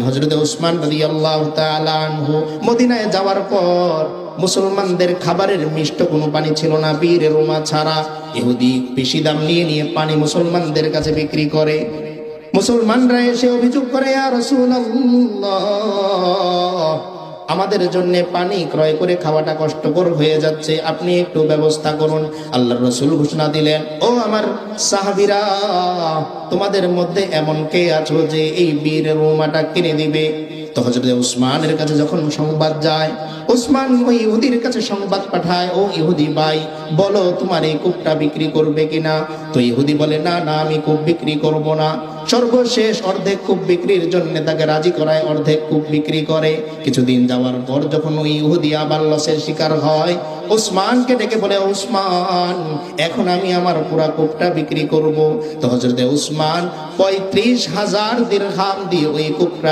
হযরত উসমান রাদিয়াল্লাহু তাআলা আনহু মদিনায় যাওয়ার পর মুসলমানদের খাবারের মিষ্ট কোনো পানি ছিল না, বীর রোমা ছাড়া। ইহুদি বেশি দাম নিয়ে নিয়ে পানি মুসলমানদের কাছে বিক্রি করে। মুসলমানরা এসে অভিযোগ করে, ইয়া রাসূলুল্লাহ, আমাদের জন্য পানি ক্রয় করে খাওয়াটা কষ্টকর হয়ে যাচ্ছে, আপনি একটু ব্যবস্থা করুন। আল্লাহর রাসূল ঘোষণা দিলেন, ও আমার সাহাবীরা, তোমাদের মধ্যে এমন কে আছো যে এই বীর রোমাটা কিনে দিবে? তো হযরত উসমানের কাছে যখন সংবাদ যায়, উসমান ওই ইহুদির কাছে সংবাদ পাঠায়, ও ইহুদি ভাই, বলো তোমার এই কূপটা বিক্রি করবে কিনা? তো ইহুদি বলে, না না, আমি কূপ বিক্রি করব না। সর্বশেষ অর্ধেক কূপ বিক্রির জন্য তাকে রাজি করায়, অর্ধেক কূপ বিক্রি করে। কিছুদিন যাওয়ার পর যখন ওই ইহুদি আবার লসের শিকার হয়, উসমানকে ডেকে বলে, উসমান, এখন আমি আমার পুরা কূপটা বিক্রি করব। তো হযরত উসমান ৩৫,০০০ দিরহাম দিয়ে ওই কূপটা